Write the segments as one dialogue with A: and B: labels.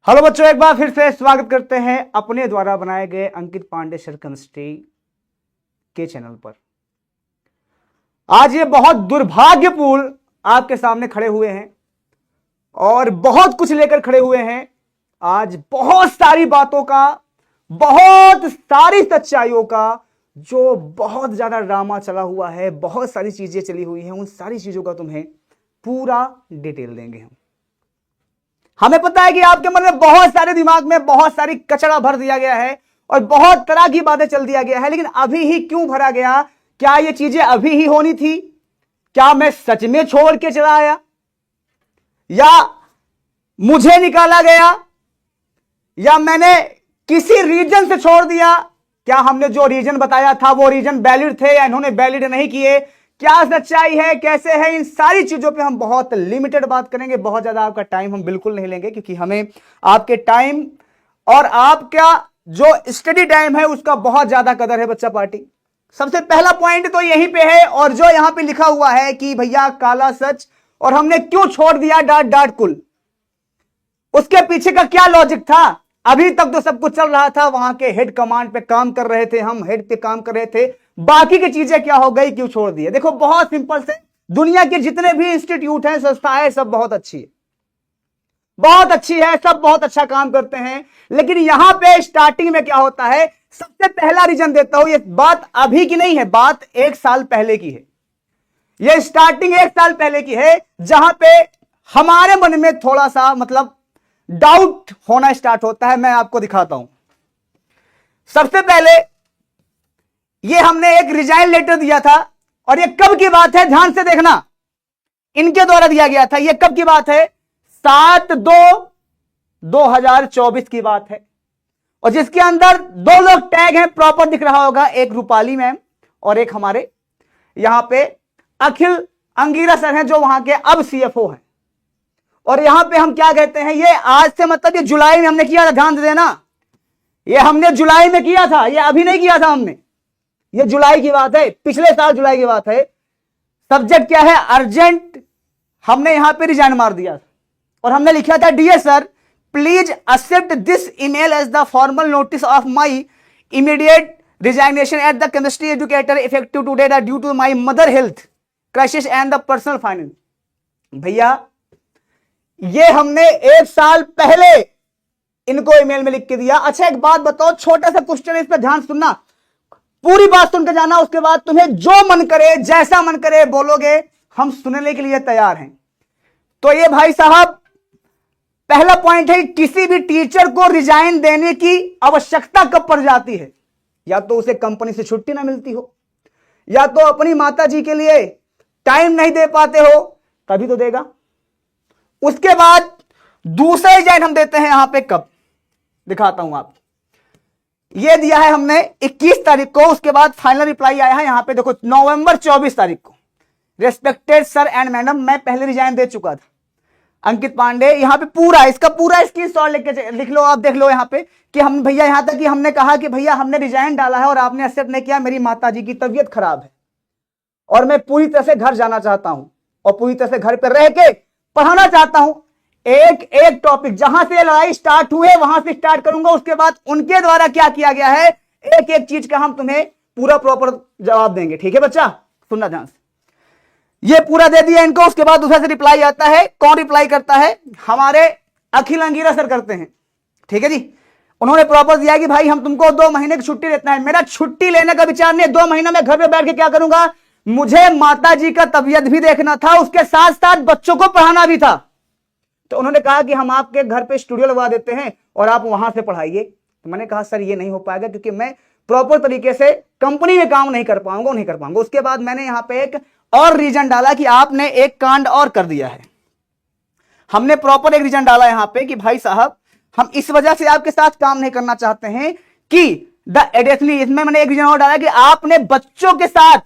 A: Hello बच्चों, एक बार फिर से स्वागत करते हैं अपने द्वारा बनाए गए अंकित पांडे सर केमिस्ट्री के चैनल पर। आज ये बहुत दुर्भाग्यपूर्ण आपके सामने खड़े हुए हैं और बहुत कुछ लेकर खड़े हुए हैं। आज बहुत सारी बातों का, बहुत सारी सच्चाइयों का, जो बहुत ज्यादा ड्रामा चला हुआ है, बहुत सारी चीजें चली हुई हैं, उन सारी चीजों का तुम्हें पूरा डिटेल देंगे हम। हमें पता है कि आपके मन में बहुत सारे, दिमाग में बहुत सारी कचरा भर दिया गया है और बहुत तरह की बातें चल दिया गया है, लेकिन अभी ही क्यों भरा गया? क्या ये चीजें अभी ही होनी थी? क्या मैं सच में छोड़ के चला आया, या मुझे निकाला गया, या मैंने किसी रीजन से छोड़ दिया? क्या हमने जो रीजन बताया था वो रीजन वैलिड थे या इन्होंने वैलिड नहीं किए? क्या सच्चाई है, कैसे है? इन सारी चीजों पे हम बहुत लिमिटेड बात करेंगे। बहुत ज्यादा आपका टाइम हम बिल्कुल नहीं लेंगे, क्योंकि हमें आपके टाइम और आपका जो स्टडी टाइम है उसका बहुत ज्यादा कदर है बच्चा पार्टी। सबसे पहला पॉइंट तो यहीं पे है, और जो यहां पे लिखा हुआ है कि भैया काला सच और हमने क्यों छोड़ दिया डाट डाट कुल, उसके पीछे का क्या लॉजिक था? अभी तक तो सब कुछ चल रहा था, वहां के हेड कमांड पे काम कर रहे थे, हम हेड पे काम कर रहे थे, बाकी की चीजें क्या हो गई, क्यों छोड़ दिए? देखो बहुत सिंपल से, दुनिया के जितने भी इंस्टीट्यूट हैं, संस्थाएं, सब बहुत अच्छी है, बहुत अच्छी है, सब बहुत अच्छा काम करते हैं, लेकिन यहां पे स्टार्टिंग में क्या होता है? सबसे पहला रीजन देता हूं, ये बात अभी की नहीं है, बात 1 साल पहले की है। ये स्टार्टिंग 1 साल पहले की है, जहां पे हमारे मन में थोड़ा सा मतलब डाउट होना स्टार्ट होता है। मैं आपको दिखाता हूं। सबसे पहले ये हमने एक रिजाइन लेटर दिया था, और ये कब की बात है, ध्यान से देखना, इनके द्वारा दिया गया था। ये कब की बात है? 7/2/2024 की बात है, और जिसके अंदर 2 लोग टैग हैं, प्रॉपर दिख रहा होगा, एक रूपाली मैम और एक हमारे यहां पे अखिल अंगीरा सर हैं, जो वहां के अब सीएफओ हैं। और यहां पे हम क्या कहते हैं, ये आज से मतलब ये जुलाई में हमने किया था, ध्यान दे देना, ये हमने जुलाई में किया था, ये अभी नहीं किया था हमने, ये जुलाई की बात है, पिछले साल जुलाई की बात है। सब्जेक्ट क्या है? अर्जेंट। हमने यहां पे रिजाइन मार दिया और हमने लिखा था, dear sir please accept this email as the formal notice of my immediate resignation at the chemistry educator effective today due to my mother health crisis and the personal finance. भैया ये हमने 1 साल पहले इनको ईमेल में लिख के दिया। अच्छा एक बात बताओ, छोटा सा क्वेश्चन है, इस पर ध्यान सुनना, पूरी बात सुनकर जाना, उसके बाद तुम्हें जो मन करे, जैसा मन करे बोलोगे, हम सुनने के लिए तैयार हैं। तो ये भाई साहब पहला पॉइंट है, किसी भी टीचर को रिजाइन देने की आवश्यकता कब पड़ जाती है? या तो उसे कंपनी से छुट्टी ना मिलती हो, या तो अपनी माता जी के लिए टाइम नहीं दे पाते हो, तभी तो देगा। उसके बाद दूसरा रिजाइन हम देते हैं यहां पे कब, दिखाता हूं आप। ये दिया है हमने 21 तारीख को, उसके बाद फाइनल रिप्लाई आया है यहां पे देखो, नवंबर 24 तारीख को। रेस्पेक्टेड सर एंड मैडम, मैं पहले रिजाइन दे चुका था, अंकित पांडे। यहां पे पूरा इसका पूरा स्क्रीनशॉट लिख लो, आप देख लो यहां पे कि हम भैया, यहां तक कि हमने कहा कि भैया हमने रिजाइन डाला है और आपने एक्सेप्ट नहीं किया, मेरी माताजी की तबीयत खराब है और मैं पूरी तरह से घर जाना चाहता हूं और पूरी तरह से घर पर रह के पढ़ाना चाहता हूं। एक एक टॉपिक जहां से लड़ाई स्टार्ट हुए वहां से स्टार्ट करूंगा, उसके बाद उनके द्वारा क्या किया गया है, एक एक चीज का हम तुम्हें पूरा प्रॉपर जवाब देंगे। ठीक है बच्चा, सुनना ध्यान से। ये पूरा दे दिया इनको, उसके बाद दूसरा से रिप्लाई आता है। कौन रिप्लाई करता है? हमारे अखिल अंगीरा सर करते हैं। ठीक है जी, उन्होंने प्रॉपर दिया कि भाई हम तुमको 2 महीने की छुट्टी देते हैं। मेरा छुट्टी लेने का विचार नहीं, 2 महीना मैं घर पे बैठ के क्या करूंगा, मुझे माता जी का तबीयत भी देखना था, उसके साथ साथ बच्चों को पढ़ाना भी था। तो उन्होंने कहा कि हम आपके घर पे स्टूडियो लगवा देते हैं और आप वहां से पढ़ाइए। तो मैंने कहा सर ये नहीं हो पाएगा, क्योंकि मैं प्रॉपर तरीके से कंपनी में काम नहीं कर पाऊंगा। उसके बाद मैंने यहां पे एक और रीजन डाला कि आपने एक कांड और कर दिया है। हमने प्रॉपर एक रीजन डाला यहां पे कि भाई साहब हम इस वजह से आपके साथ काम नहीं करना चाहते हैं कि द एडिशनली, इसमें मैंने एक रीजन और डाला कि आपने बच्चों के साथ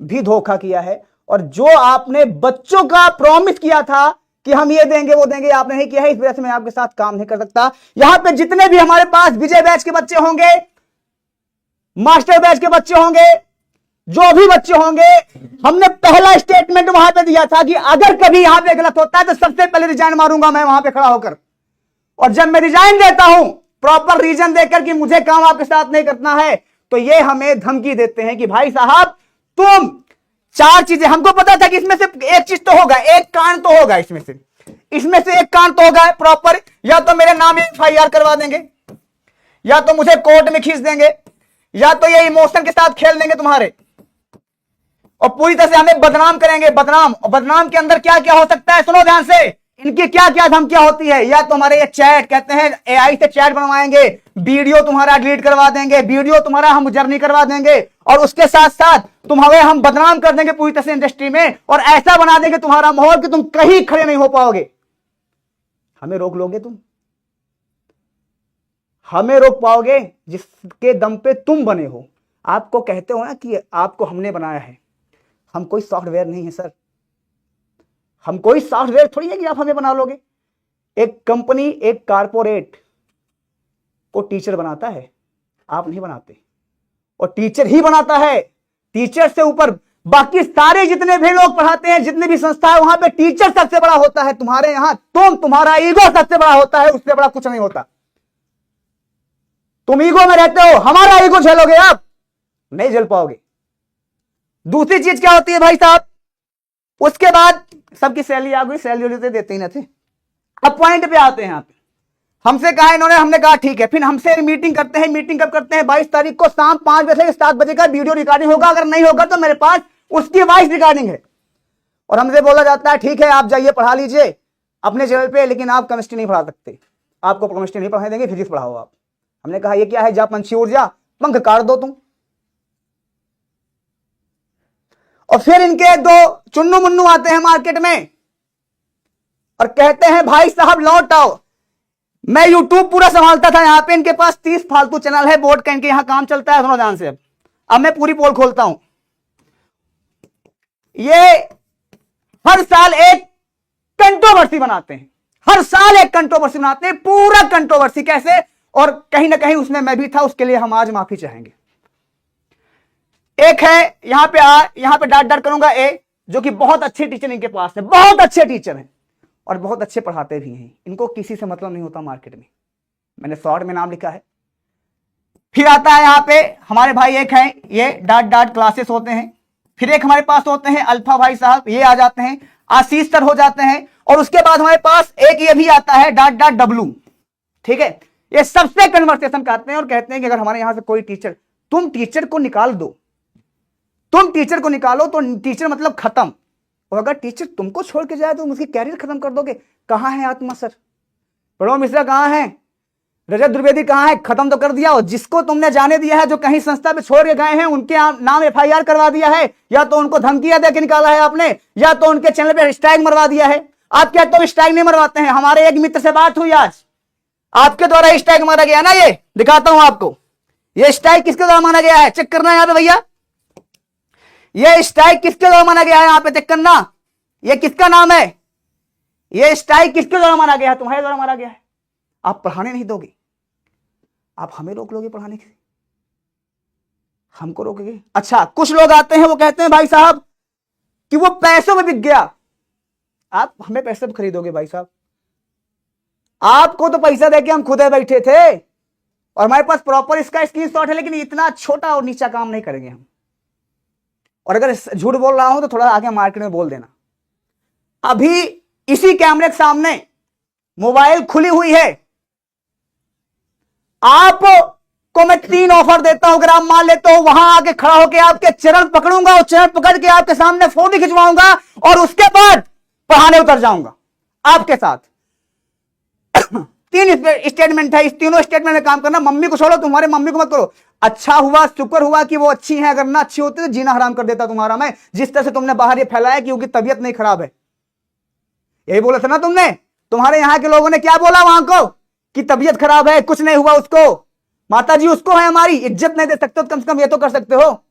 A: भी धोखा किया है, और जो आपने बच्चों का प्रॉमिस किया था कि हम ये देंगे वो देंगे, आपने नहीं किया है, इस वजह से मैं आपके साथ काम नहीं कर सकता। यहां पे जितने भी हमारे पास विजय बैच के बच्चे होंगे, मास्टर बैच के बच्चे होंगे, जो भी बच्चे होंगे, हमने पहला स्टेटमेंट वहां पे दिया था कि अगर कभी यहां पे गलत होता है तो सबसे पहले रिजाइन मारूंगा मैं वहां पे खड़ा होकर। और जब मैं रिजाइन देता हूं प्रॉपर रीजन देकर कि मुझे काम आपके साथ नहीं करना है, तो ये हमें धमकी देते हैं कि भाई साहब तुम चार चीजें, हमको पता था कि इसमें से एक चीज तो होगा, एक कांड तो होगा, इसमें से एक कांड तो होगा प्रॉपर, या तो मेरे नाम एफआईआर करवा देंगे, या तो मुझे कोर्ट में खींच देंगे, या तो ये इमोशन के साथ खेल देंगे तुम्हारे और पूरी तरह से हमें बदनाम करेंगे। बदनाम, और बदनाम के अंदर क्या क्या हो सकता है, सुनो ध्यान से, इनकी क्या क्या धमकियां होती है। या तुम्हारे ये चैट, कहते हैं एआई से चैट बनवाएंगे, वीडियो तुम्हारा डिलीट करवा देंगे, वीडियो तुम्हारा हम जर्नी करवा देंगे, और उसके साथ साथ तुम्हारे हम बदनाम कर देंगे पूरी तरह से इंडस्ट्री में, और ऐसा बना देंगे तुम्हारा माहौल कि तुम कहीं खड़े नहीं हो पाओगे। हमें रोक लोगे तुम? हमें रोक पाओगे जिसके दम पे तुम बने हो। आपको कहते हो ना कि आपको हमने बनाया है, हम कोई सॉफ्टवेयर नहीं है सर, हम कोई सॉफ्टवेयर थोड़ी है कि आप हमें बना लोगे। एक कंपनी, एक कारपोरेट को टीचर बनाता है, आप नहीं बनाते, और टीचर ही बनाता है। टीचर से ऊपर बाकी सारे जितने भी लोग पढ़ाते हैं, जितने भी संस्था है, वहां पे टीचर सबसे बड़ा होता है। तुम्हारे यहां तुम्हारा ईगो सबसे बड़ा होता है, उससे बड़ा कुछ नहीं होता। तुम ईगो में रहते हो, हमारा ईगो झेलोगे आप? नहीं झेल पाओगे। दूसरी चीज क्या होती है भाई साहब, उसके बाद सबकी सैलरी आ गई, सैलरी देते ही ना थे। अब पॉइंट पे आते हैं। यहाँ पे हमसे कहा इन्होंने, हमने कहा ठीक है, फिर हमसे मीटिंग करते हैं। मीटिंग कब करते हैं? 22 तारीख को शाम 5 बजे से 7 बजे का वीडियो रिकॉर्डिंग होगा, अगर नहीं होगा तो मेरे पास उसकी वॉइस रिकॉर्डिंग है। और हमसे बोला जाता है ठीक है आप जाइए पढ़ा लीजिए अपने लेवल पे, लेकिन आप केमिस्ट्री नहीं पढ़ा सकते, आपको केमिस्ट्री नहीं पढ़ाई देंगे, फिजिक्स पढ़ाओ आप। हमने कहा ये क्या है, जा पंछी उड़ जा, पंख काट दो तुम। और फिर इनके दो चुन्नू मुन्नू आते हैं मार्केट में और कहते हैं भाई साहब लौट आओ। मैं यूट्यूब पूरा संभालता था, यहां पे इनके पास 30 फालतू चैनल है, बोर्ड का इनके यहां काम चलता है। सुनो ध्यान से, अब मैं पूरी पोल खोलता हूं। ये हर साल एक कंट्रोवर्सी बनाते हैं, हर साल एक कंट्रोवर्सी बनाते हैं, पूरा कंट्रोवर्सी कैसे, और कहीं ना कहीं उसमें मैं भी था, उसके लिए हम आज माफी चाहेंगे। एक है यहां पे डांट करूंगा, ए जो कि बहुत अच्छे टीचर इनके पास है, बहुत अच्छे टीचर हैं और बहुत अच्छे पढ़ाते भी हैं, इनको किसी से मतलब नहीं होता मार्केट में, मैंने शॉर्ट में नाम लिखा है। फिर आता है यहां पे हमारे भाई एक हैं, ये डांट क्लासेस होते हैं। फिर एक हमारे पास होते हैं अल्फा भाई साहब, ये आ जाते हैं, आशीष सर हो जाते हैं। और उसके बाद हमारे पास एक ये भी आता है डांट डब्लू, ठीक है। ये सबसे कन्वर्सेशन करते हैं और कहते हैं कि अगर हमारे यहां से कोई टीचर, तुम टीचर को निकाल दो, तुम टीचर को निकालो तो टीचर मतलब खत्म, और अगर टीचर तुमको छोड़ के जाए तो उसकी कैरियर खत्म कर दोगे। कहां है आत्मा सर, प्रणव मिश्रा कहां है, रजत द्विवेदी कहां है? खत्म तो कर दिया। और जिसको तुमने जाने दिया है, जो कहीं संस्था पे छोड़ के गए हैं, उनके नाम एफआईआर करवा दिया है, या तो उनको धमकियां देकर निकाला है आपने, या तो उनके चैनल पे स्ट्राइक मरवा दिया है। आप क्या तो स्ट्राइक नहीं मरवाते हैं? हमारे एक मित्र से बात हुई आज, आपके द्वारा स्ट्राइक मारा गया ना, ये दिखाता हूं आपको, ये स्ट्राइक किसके द्वारा माना गया है, चेक करना है यहाँ पे भैया। ये स्ट्राइक किसके द्वारा माना गया है, यहाँ पे चेक करना, ये किसका नाम है, ये स्ट्राइक किसके द्वारा मारा गया है? तुम्हारे द्वारा मारा गया है। आप पढ़ाने नहीं दोगे, आप हमें रोक लोगे पढ़ाने से, हमको रोकोगे। अच्छा, कुछ लोग आते हैं वो कहते हैं भाई साहब कि वो पैसों में बिक गया। आप हमें पैसे में खरीदोगे भाई साहब? आपको तो पैसा देके हम खुद बैठे थे और हमारे पास प्रॉपर इसका स्क्रीनशॉट है, लेकिन इतना छोटा और नीचा काम नहीं करेंगे हम। और अगर झूठ बोल रहा हूं तो थोड़ा आगे मार्केट में बोल देना। अभी इसी कैमरे के सामने मोबाइल खुली हुई है, आपको मैं 3 ऑफर देता हूं, अगर आप मान लेते हो, वहां आके खड़ा होकर आपके चरण पकड़ूंगा और चरण पकड़ के आपके सामने फोटो खिंचवाऊंगा और उसके बाद पढ़ाने उतर जाऊंगा आपके साथ। 3 स्टेटमेंट है, इस तीनों स्टेटमेंट में काम करना। मम्मी को छोड़ो, तुम्हारे मम्मी को मत करो। अच्छा हुआ, शुक्र हुआ कि वो अच्छी हैं, अगर ना अच्छी होती तो जीना हराम कर देता तुम्हारा मैं, जिस तरह से तुमने बाहर ये फैलाया कि उनकी तबीयत नहीं खराब है। यही बोला था ना तुमने, तुम्हारे यहां के लोगों ने क्या बोला वहां को कि तबीयत खराब है, कुछ नहीं हुआ उसको। माता जी उसको है, हमारी इज्जत नहीं दे सकते हो तो कम से कम ये तो कर सकते हो,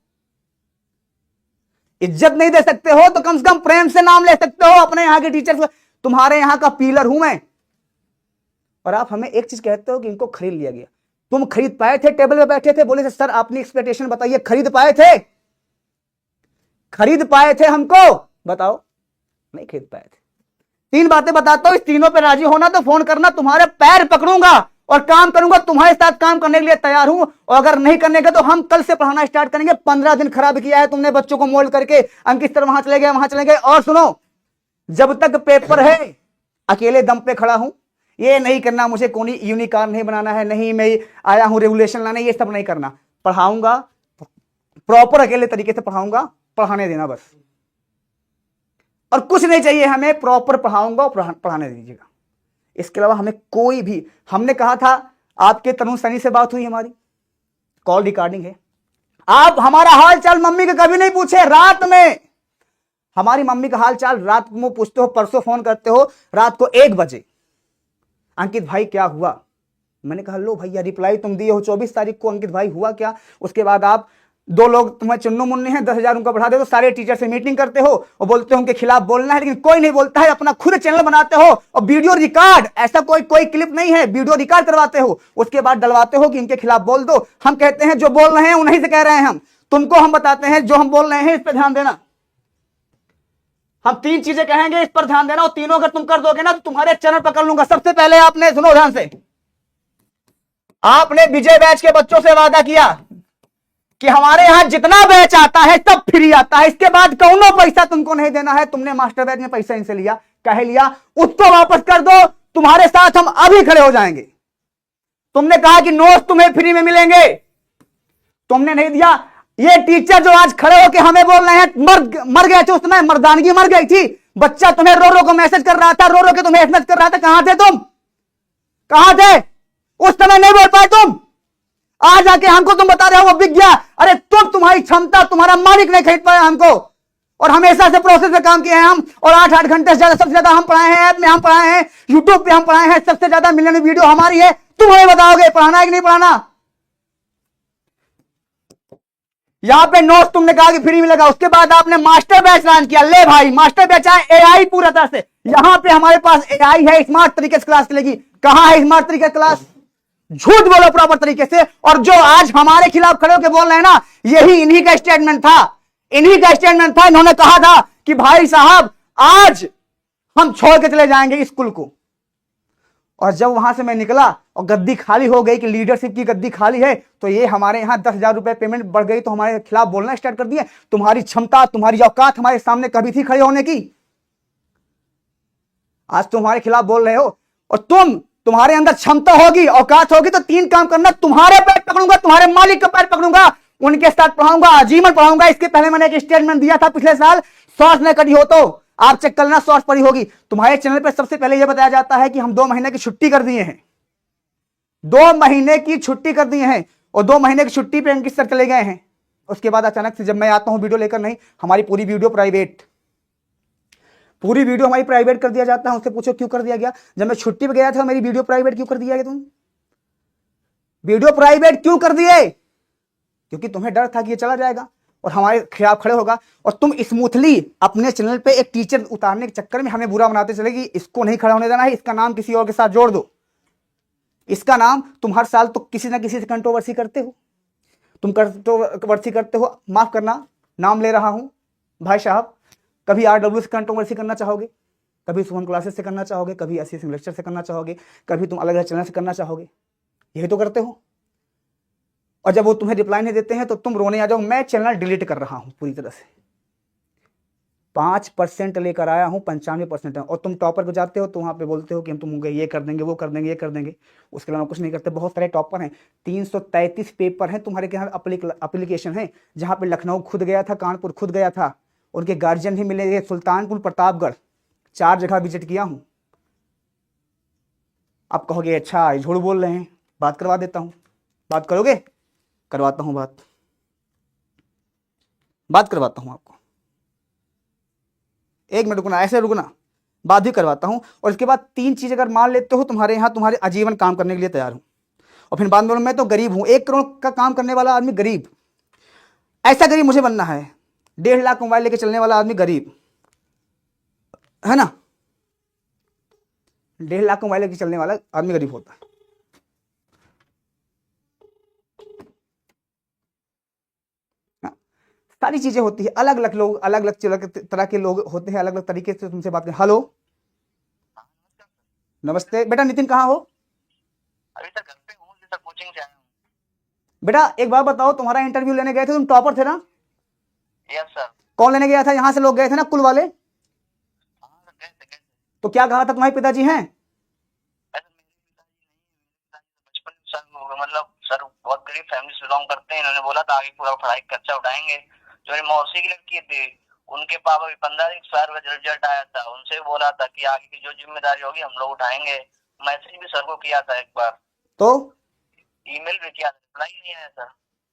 A: इज्जत नहीं दे सकते हो तो कम से कम प्रेम से नाम ले सकते हो अपने यहां के टीचर। तुम्हारे यहां का पिलर हूं मैं, और आप हमें एक चीज कहते हो कि इनको खरीद लिया गया। तुम खरीद पाए थे? टेबल पे बैठे थे, बोले थे सर अपनी एक्सपेक्टेशन बताइए, खरीद पाए थे? खरीद पाए थे हमको? बताओ, नहीं खरीद पाए थे। 3 बातें बताता हूं, इस तीनों पे राजी होना तो फोन करना, तुम्हारे पैर पकड़ूंगा और काम करूंगा, तुम्हारे साथ काम करने के लिए तैयार हूं। और अगर नहीं करने का तो हम कल से पढ़ाना स्टार्ट करेंगे। 15 दिन खराब किया है तुमने बच्चों को मोल्ड करके, अंकित सर वहां चले गए, वहां चले गए। और सुनो, जब तक पेपर है अकेले दम पे खड़ा हूं। ये नहीं करना मुझे कोई यूनिकॉर्न नहीं बनाना है, नहीं मैं आया हूं रेगुलेशन लाने, ये सब नहीं करना। पढ़ाऊंगा, प्रॉपर अकेले तरीके से पढ़ाऊंगा, पढ़ाने देना बस, और कुछ नहीं चाहिए हमें। प्रॉपर पढ़ाऊंगा और पढ़ाने दीजिएगा, इसके अलावा हमें कोई भी। हमने कहा था, आपके तरुण सनी से बात हुई हमारी, कॉल रिकॉर्डिंग है। आप हमारा हाल चाल मम्मी का कभी नहीं पूछे। रात में हमारी मम्मी का हाल चाल रात में पूछते हो, परसों फोन करते हो रात को 1 बजे, अंकित भाई क्या हुआ? मैंने कहा लो भैया, रिप्लाई तुम दिए हो 24 तारीख को, अंकित भाई हुआ क्या? उसके बाद आप 2 लोग तुम्हें चुन्नू मुन्ने हैं, 10,000 उनका बढ़ा दे तो सारे टीचर से मीटिंग करते हो और बोलते हो उनके खिलाफ बोलना है, लेकिन कोई नहीं बोलता है। अपना खुद चैनल बनाते हो और वीडियो रिकॉर्ड, ऐसा कोई क्लिप नहीं है, वीडियो रिकॉर्ड करवाते हो, उसके बाद डलवाते हो कि इनके खिलाफ बोल दो। हम कहते हैं जो बोल रहे हैं उन्हीं से कह रहे हैं हम, तुमको हम बताते हैं जो हम बोल रहे हैं इस पर ध्यान देना। हम 3 चीजें कहेंगे, इस पर ध्यान देना, और तीनों अगर तुम कर दोगे ना तो तुम्हारे चैनल पकड़ लूंगा। सबसे पहले आपने, सुनो ध्यान से, आपने विजय बैच के बच्चों से वादा किया कि हमारे यहां जितना बैच आता है सब फ्री आता है, इसके बाद कौनो पैसा तुमको नहीं देना है। तुमने मास्टर बैच में पैसा इनसे लिया, कह लिया, उसको वापस कर दो, तुम्हारे साथ हम अभी खड़े हो जाएंगे। तुमने कहा कि नोट्स तुम्हें फ्री में मिलेंगे, तुमने नहीं दिया। ये टीचर जो आज खड़े होकर हमें बोल रहे हैं मर गए थे, उस समय मर्दानगी मर गई थी। बच्चा तुम्हें रो रो को मैसेज कर रहा था, रो रो के तुम्हें एसएमएस कर रहा था, कहां थे तुम? कहां थे उस समय? नहीं बोल पाए तुम, आज आके हमको तुम बता रहे हो वो बिक गया। अरे तुम्हारी क्षमता, तुम्हारा मालिक नहीं खरीद पाया हमको, और हमेशा से प्रोसेस पे काम किए हैं हम, और 8-8 घंटे से ज्यादा, सबसे ज्यादा हम पढ़ाए हैं, ऐप में हम पढ़ाए हैं, यूट्यूब पे हम पढ़ाए हैं, सबसे ज्यादा मिलियन वीडियो हमारी है। तुम हमें बताओगे पढ़ाना है कि नहीं पढ़ाना? यहां पे नोट्स तुमने कहा कि फ्री मिलेगा, उसके बाद आपने मास्टर बैच लॉन्च किया। ले भाई, मास्टर बैच है एआई पूरा तरह से। यहां पे हमारे पास एआई है, स्मार्ट तरीके से क्लास चलेगी। कहां है स्मार्ट तरीके की क्लास? झूठ बोलो प्रॉपर तरीके से। और जो आज हमारे खिलाफ खड़े होकर बोल रहे हैं ना, यही इन्हीं का स्टेटमेंट था, इन्हीं का स्टेटमेंट था। इन्होंने कहा था कि भाई साहब आज हम छोड़ के चले जाएंगे स्कूल को। और जब वहां से मैं निकला और गद्दी खाली हो गई कि लीडरशिप की गद्दी खाली है, तो ये हमारे यहां 10,000 रुपए पेमेंट बढ़ गई, तो हमारे खिलाफ बोलना स्टार्ट कर दिए। तुम्हारी क्षमता, तुम्हारी औकात हमारे सामने कभी थी खड़े होने की? आज तुम्हारे खिलाफ बोल रहे हो। और तुम्हारे अंदर क्षमता होगी, औकात होगी तो 3 काम करना, तुम्हारे पैर पकड़ूंगा, तुम्हारे मालिक का पैर पकड़ूंगा, उनके साथ पढ़ाऊंगा, आजीवन पढ़ाऊंगा। इसके पहले मैंने एक स्टेटमेंट दिया था पिछले साल, शॉर्ट्स में कटी हो तो आप चेक करना, शॉर्ट्स पड़ी होगी। तुम्हारे चैनल पर सबसे पहले यह बताया जाता है कि हम 2 महीने की छुट्टी कर दिए हैं, 2 महीने की छुट्टी कर दिए हैं, और 2 महीने की छुट्टी पे अंकित सर चले गए हैं। उसके बाद अचानक से जब मैं आता हूं वीडियो लेकर, नहीं, हमारी पूरी वीडियो प्राइवेट, पूरी वीडियो हमारी प्राइवेट कर दिया जाता है। उससे पूछो क्यों कर दिया गया? जब मैं छुट्टी पे गया था मेरी वीडियो प्राइवेट क्यों कर दिया गया? तुम वीडियो प्राइवेट क्यों कर दिए? क्योंकि तुम्हें डर था कि ये चला जाएगा और हमारे खिलाफ खड़े होगा, और तुम स्मूथली अपने चैनल पे एक टीचर उतारने के चक्कर में हमें बुरा बनाते चले कि इसको नहीं खड़ा होने देना है, इसका नाम किसी और के साथ जोड़ दो, इसका नाम। तुम हर साल तो किसी ना किसी से कंट्रोवर्सी करते हो, तुम कंट्रोवर्सी करते हो। माफ करना, नाम ले रहा हूं भाई साहब, कभी RW से कंट्रोवर्सी करना चाहोगे, कभी सुमन क्लासेस से करना चाहोगे, कभी एसएससी लेक्चर से करना चाहोगे, कभी तुम अलग अलग चैनल से करना चाहोगे, यही तो करते हो। और जब वो तुम्हें रिप्लाई नहीं देते हैं तो तुम रोने आ जाओ। मैं चैनल डिलीट कर रहा हूं पूरी तरह से, 5% लेकर आया हूं, 95% है। और तुम टॉपर को जाते हो तो वहां पे बोलते हो कि हम तुम ये कर देंगे, वो कर देंगे, ये कर देंगे, उसके अलावा कुछ नहीं करते। बहुत सारे टॉपर हैं, 333 पेपर हैं तुम्हारे के यहाँ, एप्लीकेशन है, जहां पे लखनऊ खुद गया था, कानपुर खुद गया था, उनके गार्जियन भी मिले, सुल्तानपुर, प्रतापगढ़, 4 जगह विजिट किया हूं। आप कहोगे अच्छा झूठ बोल रहे हैं, बात करवा देता हूं। बात करोगे? करवाता हूं, बात करवाता हूं आपको। 1 मिनट रुकना, ऐसे रुकना, बात भी करवाता हूं। और इसके बाद 3 चीज अगर मान लेते हो, तुम्हारे यहां तुम्हारे आजीवन काम करने के लिए तैयार हूं। और फिर बाद में मैं तो गरीब हूं, 1 करोड़ का काम करने वाला आदमी गरीब, ऐसा गरीब मुझे बनना है। 1.5 लाख मोबाइल लेके चलने वाला आदमी गरीब है ना, 1.5 लाख मोबाइल लेके चलने वाला आदमी गरीब होता है। सारी चीजें होती है, अलग अलग लोग, अलग अलग तरह के लोग होते हैं, अलग अलग तरीके से तुमसे बात करें। हेलो, नमस्ते बेटा, नितिन कहाँ हो?
B: अभी तक घर पे हूँ, जैसा कोचिंग से आया हूँ।
A: बेटा एक बात बताओ, तुम्हारा इंटरव्यू लेने गए थे, तुम टॉपर थे ना?
B: Yes sir.
A: कौन लेने गया था? यहाँ से लोग गए थे ना, कुल वाले?
B: हाँ सर, गए थे।
A: तो क्या कहा था, तुम्हारे पिताजी हैं?
B: ऐसा मेरे पिताजी नहीं, बचपन सर, मतलब सर बहुत गरीब फैमिली से बिलोंग करते हैं। इन्होंने बोला था आगे पूरा पढ़ाई का खर्चा उठाएंगे। जो मेरी मौसी की लड़की थी, उनके पापा भी 15 दिन एक्सपायर हुए, रिजल्ट आया था, उनसे बोला था कि आगे की जो जिम्मेदारी होगी हम लोग उठाएंगे। मैसेज भी सर को किया था एक बार,
A: तो
B: ईमेल भी किया था, रिप्लाई नहीं आया सर।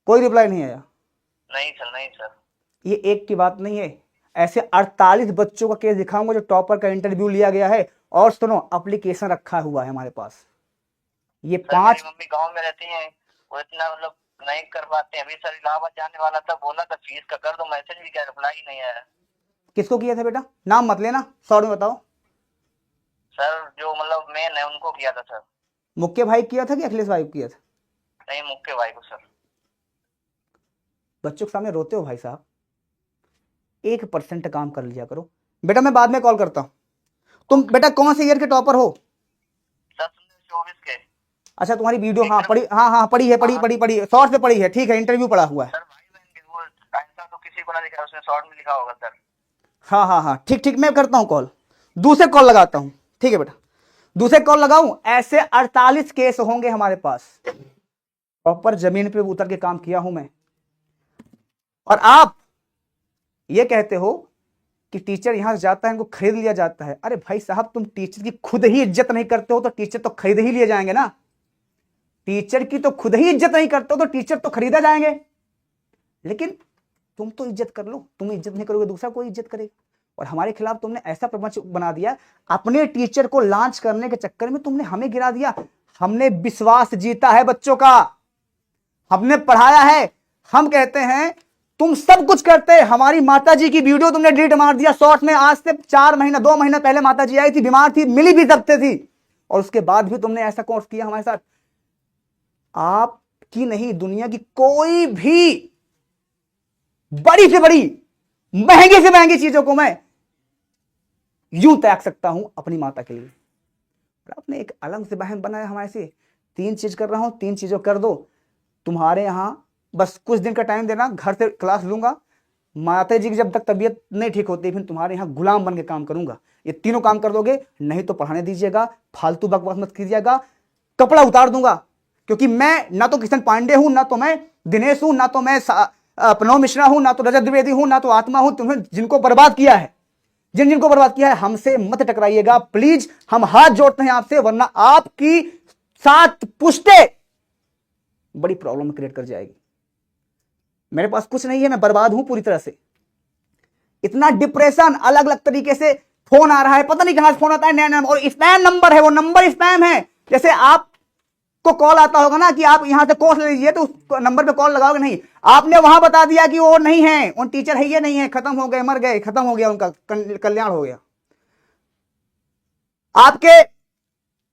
A: कोई रिप्लाई नहीं आया?
B: नहीं सर, नहीं सर।
A: ये एक की बात नहीं है, ऐसे 48 बच्चों का केस दिखाऊंगा जो टॉपर का इंटरव्यू लिया गया है। और सुनो, एप्लीकेशन रखा हुआ है हमारे पास। ये
B: सर
A: 5
B: मेरी मम्मी गांव में रहती हैं, वो इतना मतलब नहीं कर पाते हैं। अभी सर इलाहाबाद जाने वाला था, बोला था फीस का कर दो, मैसेज भी किया, रिप्लाई नहीं आया।
A: किसको किया था बेटा? नाम मत लेना, शॉर्ट में बताओ।
B: सर जो मतलब मेन है उनको किया था सर।
A: मुख्य भाई किया था कि अखिलेश भाई को किया था?
B: नहीं, मुख्य भाई को सर।
A: बच्चों के सामने रोते हो भाई साहब, 1% काम कर लिया करो। बेटा मैं बाद में कॉल करता हूं। तुम बेटा कौन से ईयर के टॉपर हो?
B: सर 24 के।
A: अच्छा, तुम्हारी वीडियो हाँ पढ़ी, हाँ पढ़ी है, पढ़ी शॉर्ट में पढ़ी है, ठीक है, इंटरव्यू पढ़ा हुआ है।
B: सर भाई बहन के वो ऐसा तो किसी को ना लिखा, उसने शॉर्ट में लिखा होगा सर।
A: हाँ ठीक, मैं करता हूँ कॉल, दूसरे कॉल लगाता हूँ, ठीक है बेटा, दूसरे कॉल लगाऊं। ऐसे 48 केस होंगे हमारे पास, प्रॉपर जमीन पे उतर के काम किया हूं मैं। और आप ये कहते हो कि टीचर यहां से जाता है इनको खरीद लिया जाता है। अरे भाई साहब, तुम टीचर की खुद ही इज्जत नहीं करते हो तो टीचर तो खरीद ही लिए जाएंगे ना। टीचर की तो खुद ही इज्जत नहीं करते हो तो टीचर तो खरीदा जाएंगे। लेकिन तुम तो इज्जत कर लो, तुम इज्जत नहीं करोगे दूसरा कोई इज्जत करेगा। और हमारे खिलाफ तुमने ऐसा प्रपंच बना दिया, अपने टीचर को लॉन्च करने के चक्कर में तुमने हमें गिरा दिया। हमने विश्वास जीता है बच्चों का, हमने पढ़ाया है। हम कहते हैं तुम सब कुछ करते। हमारी माताजी की वीडियो तुमने डिलीट मार दिया शॉर्ट में। आज से 2 महीना पहले माताजी आई थी, बीमार थी, मिली भी सकते थी, और उसके बाद भी तुमने ऐसा कोर्स किया हमारे साथ। आपकी नहीं, दुनिया की कोई भी बड़ी से बड़ी, महंगी से महंगी चीजों को मैं यूं त्याग सकता हूं अपनी माता के लिए। आपने एक अलग से बहन बनाया हमारे से। 3 चीज कर रहा हूं, 3 चीजों कर दो। तुम्हारे यहां बस कुछ दिन का टाइम देना, घर से क्लास लूंगा। माता जी की जब तक तबीयत नहीं ठीक होती फिर तुम्हारे यहां गुलाम बन के काम करूंगा। ये तीनों काम कर दोगे, नहीं तो पढ़ाने दीजिएगा, फालतू बकवास मत कीजिएगा, कपड़ा उतार दूंगा। क्योंकि मैं ना तो किशन पांडे हूं, ना तो मैं दिनेश हूं, ना तो मैं प्रणव मिश्रा हूं, ना तो रजत द्विवेदी हूं, ना तो आत्मा हूं। तुम्हें जिनको बर्बाद किया है, जिनको बर्बाद किया है, हमसे मत टकराइएगा प्लीज। हम हाथ जोड़ते हैं आपसे, वरना आपकी 7 पुश्ते बड़ी प्रॉब्लम क्रिएट कर जाएगी। मेरे पास कुछ नहीं है, मैं बर्बाद हूं पूरी तरह से। इतना डिप्रेशन, अलग अलग तरीके से फोन आ रहा है, पता नहीं कहां से फोन आता है, नया और स्पैम नंबर है, वो नंबर स्पैम है। जैसे आपको कॉल आता होगा ना कि आप यहां से कोर्स ले लीजिए, तो उस नंबर पे कॉल लगाओगे नहीं, आपने वहां बता दिया कि वो नहीं है, उन टीचर है, ये नहीं है, खत्म हो गए, मर गए, खत्म हो गया, उनका कल्याण हो गया। आपके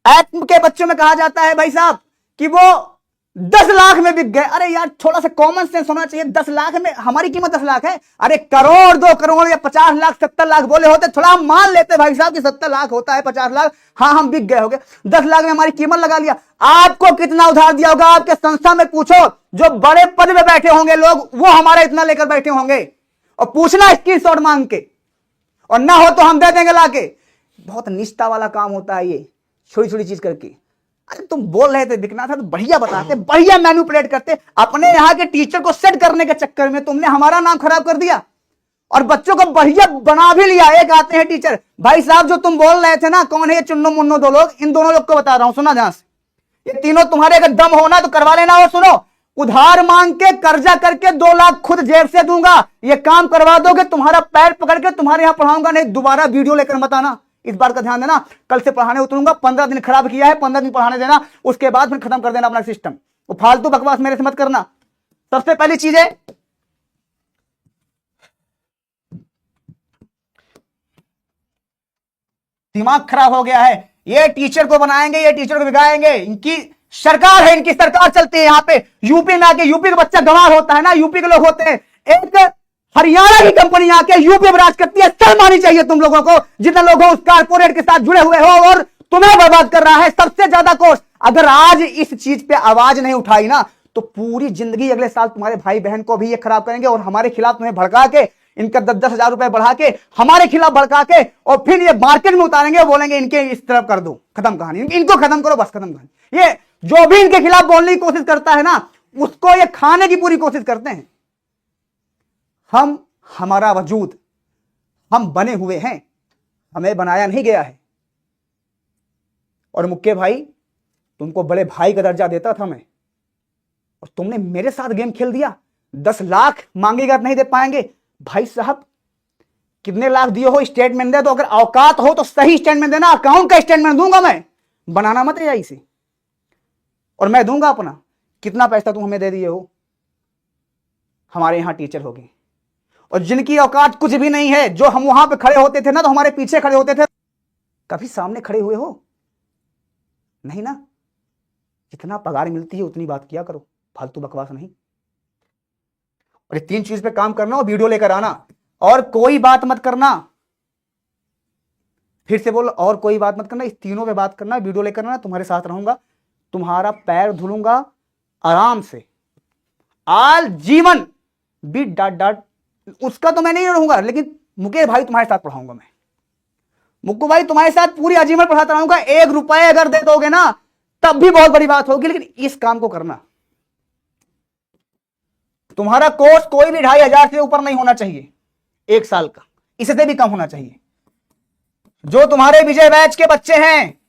A: ऐप के बच्चों में कहा जाता है भाई साहब कि वो 10 लाख में बिक गए। अरे यार, थोड़ा सा कॉमन सेंस होना चाहिए। 10 लाख में, हमारी कीमत 10 लाख है। अरे करोड़, 2 करोड़ या 50 लाख, 70 लाख बोले होते, थोड़ा हम मान लेते भाई साहब कि 70 लाख होता है, 50 लाख, हाँ हम बिक गए होंगे। 10 लाख में हमारी कीमत लगा लिया। आपको कितना उधार दिया होगा? आपके संस्था में पूछो, जो बड़े पद में बैठे होंगे लोग, वो हमारा इतना लेकर बैठे होंगे, और पूछना स्क्रीनशॉट मांग के, और ना हो तो हम दे देंगे लाके। बहुत निष्ठा वाला काम होता है ये, छोटी छोटी चीज करके। अरे तुम बोल रहे थे बिकना था तो बढ़िया बताते, बढ़िया मैनिपुलेट करते। अपने यहाँ के टीचर को सेट करने के चक्कर में तुमने हमारा नाम खराब कर दिया और बच्चों को बढ़िया बना भी लिया। एक आते हैं टीचर, भाई साहब जो तुम बोल रहे थे ना, कौन है ये चुन्नो मुन्नो 2 लोग, इन दोनों लोग को बता रहा हूं, सुना ध्यान से। ये तीनों तुम्हारे अगर दम होना तो करवा लेना। और सुनो, उधार मांग के, कर्जा करके 2 लाख खुद जेब से दूंगा, ये काम करवा दोगे, तुम्हारा पैर पकड़ के तुम्हारे यहां पढ़ाऊंगा, नहीं दोबारा वीडियो लेकर मत आना। इस बार का ध्यान देना। कल से पढ़ाने उतरूंगा, 15 दिन खराब किया है, 15 दिन पढ़ाने देना, उसके बाद फिर खत्म कर देना अपना सिस्टम। वो फालतू बकवास मेरे से मत करना। सबसे पहली चीज है, दिमाग खराब हो गया है। ये टीचर को बनाएंगे, ये टीचर को बिगाड़ेंगे, इनकी सरकार है, इनकी सरकार चलती है यहाँ पे। यूपी में आके, यूपी का बच्चा गंवार होता है ना, यूपी के लोग होते हैं, एक हरियाणा की कंपनी आके यूपी में राज करती है। शर्म आनी चाहिए तुम लोगों को, जितने लोग हो उस कारपोरेट के साथ जुड़े हुए हो, और तुम्हें बर्बाद कर रहा है सबसे ज्यादा कोर्स। अगर आज इस चीज पे आवाज नहीं उठाई ना, तो पूरी जिंदगी अगले साल तुम्हारे भाई बहन को भी ये खराब करेंगे, और हमारे खिलाफ तुम्हें भड़का के, इनका 10-10 हजार रुपए बढ़ा के हमारे खिलाफ भड़का के, और फिर ये मार्केट में उतारेंगे और बोलेंगे इनके इस तरफ कर दो, खत्म कहानी, इनको खत्म करो, बस खत्म कहानी। ये जो भी इनके खिलाफ बोलने की कोशिश करता है ना, उसको ये खाने की पूरी कोशिश करते हैं। हमारा वजूद, हम बने हुए हैं, हमें बनाया नहीं गया है। और मुक्के भाई, तुमको बड़े भाई का दर्जा देता था मैं, और तुमने मेरे साथ गेम खेल दिया। 10 लाख मांगेगा नहीं दे पाएंगे भाई साहब। कितने लाख दिए हो स्टेटमेंट दे दो, अगर औकात हो तो सही स्टेटमेंट देना, अकाउंट का स्टेटमेंट दूंगा मैं, बनाना मत है इसे। और मैं दूंगा अपना, कितना पैसा तुम हमें दे दिए हो। हमारे यहां टीचर हो गए, और जिनकी औकात कुछ भी नहीं है, जो हम वहां पे खड़े होते थे ना, तो हमारे पीछे खड़े होते थे। कभी सामने खड़े हुए हो? नहीं ना। जितना पगार मिलती है उतनी बात किया करो, फालतू बकवास नहीं। और ये 3 चीज पे काम करना, और वीडियो लेकर आना, और कोई बात मत करना। फिर से बोलो, और कोई बात मत करना, इस तीनों पे बात करना, वीडियो लेकर आना, तुम्हारे साथ रहूंगा, तुम्हारा पैर धुलूंगा आराम से, आल जीवन बीट डाट। उसका तो मैं नहीं रहूंगा, लेकिन मुकेश भाई तुम्हारे साथ पढ़ाऊंगा मैं। मुक्कू भाई तुम्हारे साथ पूरी आजीवन पढ़ाता रहूंगा। 1 रुपए अगर दे दोगे ना, तब भी बहुत बड़ी बात होगी, लेकिन इस काम को करना। तुम्हारा कोर्स कोई भी 2500 से ऊपर नहीं होना चाहिए 1 साल का, इससे भी कम होना चाहिए। जो तुम्हारे विजय बैच के बच्चे हैं,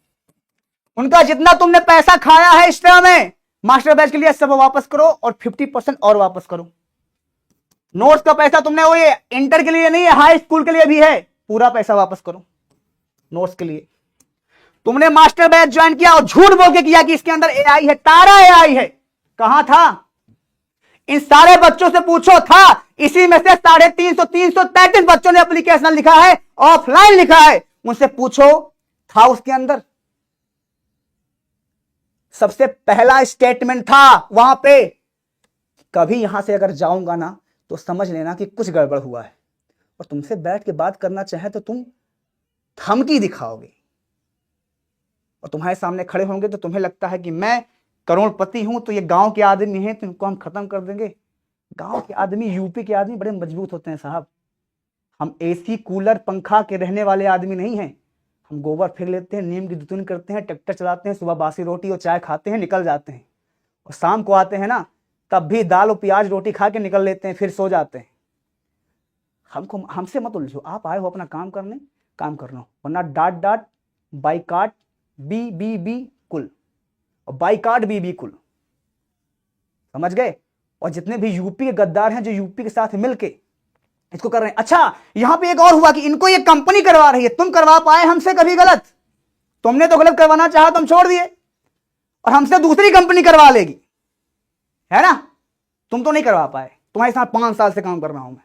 A: उनका जितना तुमने पैसा खाया है इस तरह में, मास्टर बैच के लिए सब वापस करो, और 50% और वापस करो। नोट्स का पैसा तुमने, वो ये इंटर के लिए नहीं है, हाई स्कूल के लिए भी है, पूरा पैसा वापस करो नोट्स के लिए। तुमने मास्टर बैच ज्वाइन किया और झूठ बोल के किया कि इसके अंदर एआई है, तारा एआई है। कहां था? इन सारे बच्चों से पूछो, था। इसी में से 333 बच्चों ने एप्लीकेशन लिखा है, ऑफलाइन लिखा है, उनसे पूछो था उसके अंदर। सबसे पहला स्टेटमेंट था वहां पे। कभी यहां से अगर जाऊंगा ना, तो समझ लेना कि कुछ गड़बड़ हुआ है। और तुमसे बैठ के बात करना चाहे तो तुम धमकी दिखाओगे, और तुम्हारे सामने खड़े होंगे तो तुम्हें लगता है कि मैं करोड़पति हूं, तो ये गांव के आदमी हैं, तो इनको हम खत्म कर देंगे। गांव के आदमी, यूपी के आदमी बड़े मजबूत होते हैं साहब। हम एसी कूलर पंखा के रहने वाले आदमी नहीं हैं। हम गोबर फेंक लेते हैं, नीम की दुतुन करते हैं, ट्रैक्टर चलाते हैं, सुबह बासी रोटी और चाय खाते हैं, निकल जाते हैं, और शाम को आते हैं ना, तब भी दाल और प्याज रोटी खा के निकल लेते हैं, फिर सो जाते हैं। हमसे मत उलझो। आप आए हो अपना काम करने, काम करना, वरना डाट बाइकाट बी कुल, और बाइकाट बी कुल, समझ गए। और जितने भी यूपी के गद्दार हैं, जो यूपी के साथ मिलके इसको कर रहे हैं। अच्छा, यहां पे एक और हुआ कि इनको ये कंपनी करवा रही है। तुम करवा पाए हमसे कभी गलत? तुमने तो गलत करवाना चाहा, तुम छोड़ दिए, और हमसे दूसरी कंपनी करवा लेगी, है ना। तुम तो नहीं करवा पाए। तुम्हारे साथ 5 साल से काम कर रहा हूं मैं,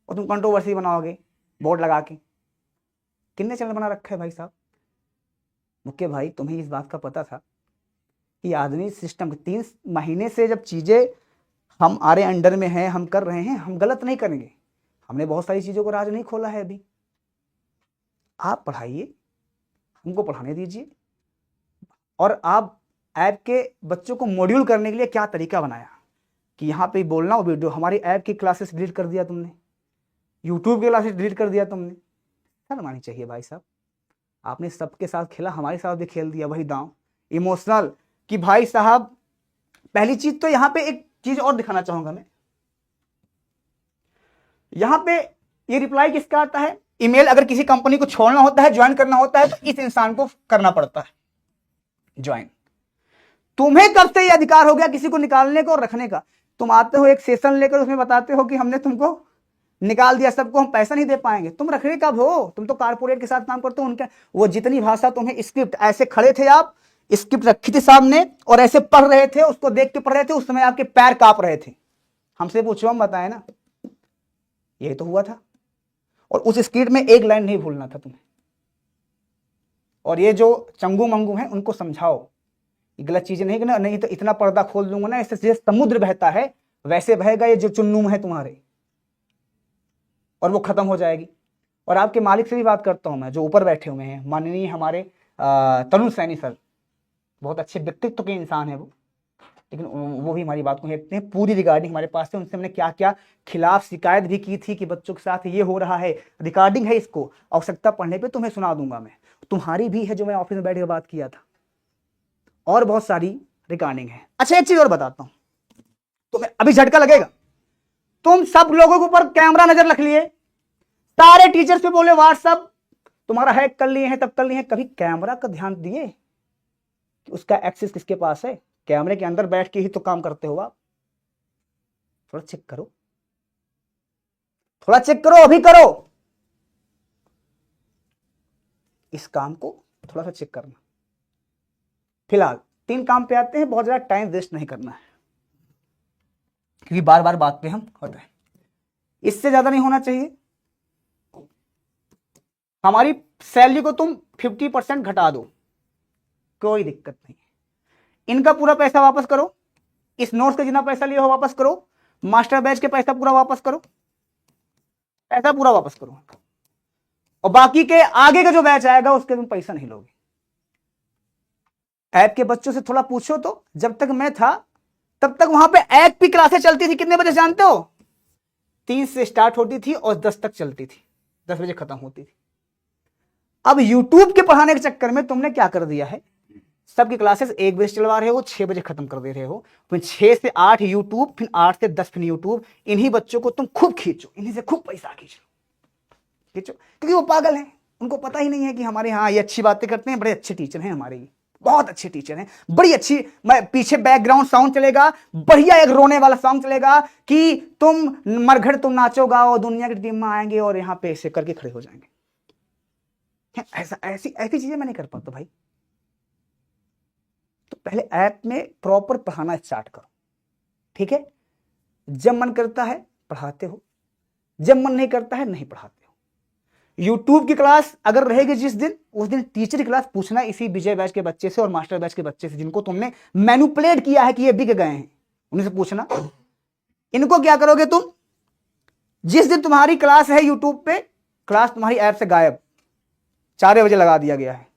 A: और तुम कंट्रोवर्सी बनाओगे बोर्ड लगा के। कितने चैनल बना रखा है भाई साहब? मुक्के भाई, तुम्हें इस बात का पता था कि आदमी सिस्टम 3 महीने से जब चीजें हमारे अंडर में है, हम कर रहे हैं, हम गलत नहीं करेंगे। हमने बहुत सारी चीजों को राज नहीं खोला है अभी। आप पढ़ाइए, हमको पढ़ाने दीजिए। और आप ऐप के बच्चों को मॉड्यूल करने के लिए क्या तरीका बनाया कि यहाँ पे बोलना हो वीडियो। हमारी ऐप की क्लासेस डिलीट कर दिया तुमने, यूट्यूब की क्लासेस डिलीट कर दिया तुमने। शर्म आनी चाहिए भाई साहब। आपने सबके साथ खेला, हमारे साथ भी खेल दिया वही दांव इमोशनल। कि भाई साहब, पहली चीज तो यहाँ पे एक चीज और दिखाना चाहूंगा मैं। यहां पे ये रिप्लाई किसका आता है? ईमेल अगर किसी कंपनी को छोड़ना होता है, ज्वाइन करना होता है, तो इस इंसान को करना पड़ता है ज्वाइन। तुम्हें कब से ये अधिकार हो गया किसी को निकालने को और रखने का? तुम आते हो एक सेशन लेकर, उसमें बताते हो कि हमने तुमको निकाल दिया, सबको हम पैसा नहीं दे पाएंगे। तुम रखने कब हो? तुम तो कारपोरेट के साथ काम करते हो। उनके वो जितनी भाषा तुम्हें, स्क्रिप्ट ऐसे खड़े थे आप, स्क्रिप्ट रखी थी सामने और ऐसे पढ़ रहे थे, उसको देख के पढ़ रहे थे, उस समय आपके पैर कांप रहे थे। हमसे पूछो, हम बताए ना, यही तो हुआ था। और उस स्क्रिप्ट में एक लाइन नहीं भूलना था तुम्हें। और ये जो चंगू मंगू हैं, उनको समझाओ ये गलत चीजें नहीं करना, नहीं तो इतना पर्दा खोल दूंगा ना, इससे समुद्र बहता है वैसे बहेगा ये जो चुन्नू है तुम्हारे। और वो खत्म हो जाएगी। और आपके मालिक से भी बात करता हूं मैं, जो ऊपर बैठे हुए हैं, माननीय हमारे तरुण सैनी सर, बहुत अच्छे व्यक्तित्व के इंसान है वो, लेकिन वो भी हमारी बात को देखते हैं पूरी रिगार्डिंग हमारे पास है। उनसे हमने क्या क्या खिलाफ शिकायत भी की थी कि बच्चों के साथ ये हो रहा है, रिकॉर्डिंग है, इसको आवश्यकता पड़ने पे तुम्हें सुना दूंगा मैं, तुम्हारी भी है जो मैं ऑफिस में बैठ कर बात किया था, और बहुत सारी रिकॉर्डिंग है। अच्छा एक चीज और बताता हूं, तुम्हें अभी झटका लगेगा। तुम सब लोगों के ऊपर कैमरा नजर रख लिए, सारे टीचर्स पे बोले व्हाट्सएप तुम्हारा हैक कर लिए हैं, तब कर लिए हैं, कभी कैमरा का ध्यान दिए कि उसका एक्सेस किसके पास है? कैमरे के अंदर बैठ के ही तो काम करते हो आप। थोड़ा चेक करो, थोड़ा चेक करो, अभी करो इस काम को, थोड़ा सा चेक करना। फिलहाल 3 काम पे आते हैं, बहुत ज्यादा टाइम वेस्ट नहीं करना है क्योंकि बार बार बात पे हम होते हैं, इससे ज्यादा नहीं होना चाहिए। हमारी सैलरी को तुम 50% घटा दो, कोई दिक्कत नहीं। इनका पूरा पैसा वापस करो, इस नोट्स का जितना पैसा लिया हो वापस करो, मास्टर बैच के पैसा पूरा वापस करो, पैसा पूरा वापस करो, और बाकी के आगे का जो बैच आएगा उसके तुम पैसा नहीं लोगे। ऐप के बच्चों से थोड़ा पूछो तो, जब तक मैं था तब तक वहां पे ऐप की क्लासेस चलती थी, कितने बजे जानते हो? 3 से स्टार्ट होती थी और 10 तक चलती थी, 10 बजे खत्म होती थी। अब यूट्यूब के पढ़ाने के चक्कर में तुमने क्या कर दिया है, सबकी क्लासेस 1 बजे चलवा रहे हो, 6 बजे खत्म कर दे रहे हो, फिर 6 से 8 यूट्यूब, फिर 8 से 10 फिर यूट्यूब। इन्हीं बच्चों को तुम खूब खींचो, इन्हीं से खूब पैसा खींचो, क्योंकि वो पागल हैं, उनको पता ही नहीं है कि हमारे यहाँ ये अच्छी बातें करते हैं, बड़े अच्छे टीचर हैं हमारे, ये बहुत अच्छे टीचर हैं, बड़ी अच्छी। मैं पीछे बैकग्राउंड साउंड चलेगा, बढ़िया एक रोने वाला सॉन्ग चलेगा कि तुम मरघट तुम नाचो गाओ, दुनिया की टीम में आएंगे और यहाँ पे ऐसे करके खड़े हो जाएंगे। ऐसी चीजें मैं नहीं कर पाता भाई। तो पहले ऐप में प्रॉपर पढ़ाना स्टार्ट करो, ठीक है? जब मन करता है पढ़ाते हो, जब मन नहीं करता है नहीं पढ़ाते हो। यूट्यूब की क्लास अगर रहेगी जिस दिन, उस दिन टीचर की क्लास पूछना इसी विजय बैच के बच्चे से और मास्टर बैच के बच्चे से, जिनको तुमने मैनिपुलेट किया है कि ये बिक गए हैं, उनसे पूछना। इनको क्या करोगे तुम? जिस दिन तुम्हारी क्लास है यूट्यूब पे, क्लास तुम्हारी ऐप से गायब, 4 बजे लगा दिया गया है।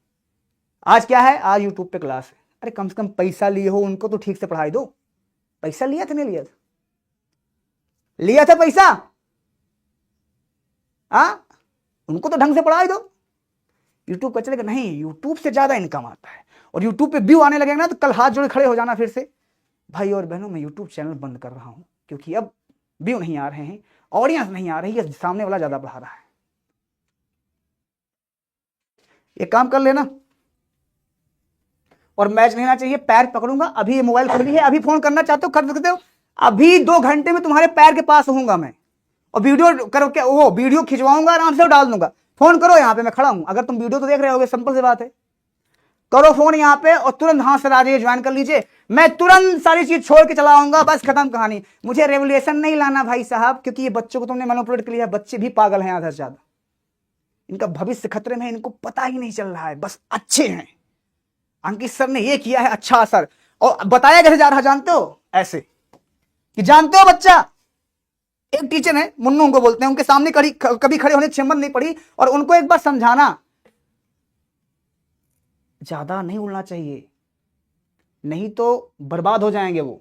A: आज क्या है? आज यूट्यूब पे क्लास है। अरे कम से कम पैसा लिए हो, उनको तो ठीक से पढ़ाई दो। पैसा लिया था नहीं लिया था? लिया था पैसा? उनको तो ढंग से पढ़ाई दो। यूट्यूब का चलेगा नहीं, यूट्यूब से ज्यादा इनकम आता है, और यूट्यूब पे व्यू आने लगेगा ना तो कल हाथ जोड़े खड़े हो जाना फिर से, भाई और बहनों मैं यूट्यूब चैनल बंद कर रहा हूं क्योंकि अब व्यू नहीं आ रहे हैं, ऑडियंस नहीं आ रही है, सामने वाला ज्यादा पढ़ा रहा है। ये काम कर लेना। और मैच नहीं होना चाहिए, पैर पकड़ूंगा, अभी ये मोबाइल खुली है, अभी फोन करना चाहते हो कर सकते हो, अभी 2 घंटे में तुम्हारे पैर के पास होऊंगा मैं, और वीडियो करके वो वीडियो खिंचवाऊंगा, आराम से डाल दूंगा। फोन करो, यहाँ पे मैं खड़ा हूं, अगर तुम वीडियो तो देख रहे होगे, सिंपल सी बात है, करो फोन यहाँ पे और तुरंत हाँ सर आ जाइए, ज्वाइन कर लीजिए, मैं तुरंत सारी चीज छोड़ के चला आऊंगा, बस खत्म कहानी। मुझे रेवोल्यूशन नहीं लाना भाई साहब, क्योंकि ये बच्चों को तुमने मैनिपुलेट कर लिया, बच्चे भी पागल हैं आधा से ज्यादा, इनका भविष्य खतरे में है, इनको पता ही नहीं चल रहा है, बस अच्छे हैं, अंकित सर ने ये किया है, अच्छा सर, और बताया कैसे जा रहा जानते हो? ऐसे कि जानते हो बच्चा, एक टीचर है मुन्नू उनको बोलते हैं, उनके सामने कभी खड़े होने की हिम्मत नहीं पड़ी, और उनको एक बार समझाना, ज्यादा नहीं उड़ना चाहिए, नहीं तो बर्बाद हो जाएंगे वो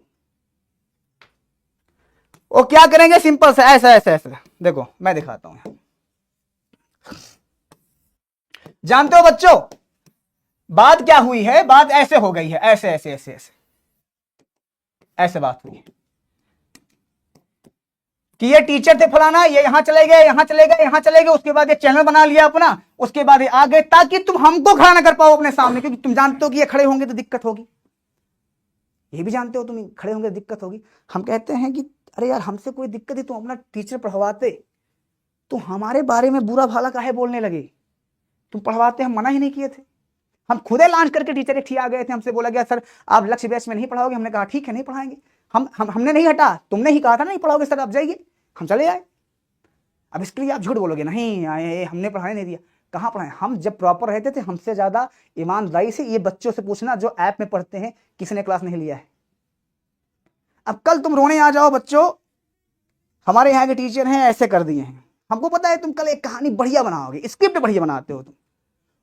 A: क्या करेंगे? सिंपल से ऐसा ऐसा ऐसा, देखो मैं दिखाता हूं। जानते हो बच्चों बात क्या हुई है? बात ऐसे हो गई है, ऐसे ऐसे ऐसे ऐसे ऐसे बात हुई है कि ये टीचर थे फलाना, ये यहां चले गए, यहां चले गए, यहां चले गए, उसके बाद ये चैनल बना लिया अपना, उसके बाद ये आ गए, ताकि तुम हमको खड़ा ना कर पाओ अपने सामने, क्योंकि तुम जानते हो कि ये खड़े होंगे तो दिक्कत होगी, ये भी जानते हो तुम खड़े होंगे तो दिक्कत होगी। हम कहते हैं कि अरे यार हमसे कोई दिक्कत है, तुम अपना टीचर पढ़वाते, तो हमारे बारे में बुरा भला काहे बोलने लगे? तुम पढ़वाते, हम मना ही नहीं किए थे, हम खुदे लॉन्च करके टीचर एक आ गए थे, हमसे बोला गया सर आप लक्ष्य बैच में नहीं पढ़ाओगे, हमने कहा ठीक है नहीं पढ़ाएंगे, हमने नहीं हटा, तुमने ही कहा था नहीं पढ़ाओगे सर, आप जाइए, हम चले आए। अब इसके लिए आप झूठ बोलोगे नहीं आए, हमने पढ़ाने नहीं दिया, कहाँ पढ़ाए? हम जब प्रॉपर रहते थे, हमसे ज्यादा ईमानदारी से ये बच्चों से पूछना जो ऐप में पढ़ते हैं, किसी ने क्लास नहीं लिया है। अब कल तुम रोने आ जाओ बच्चों, हमारे यहाँ के टीचर हैं ऐसे कर दिए हैं, हमको पता है तुम कल एक कहानी बढ़िया बनाओगे, स्क्रिप्ट बढ़िया बनाते हो तुम,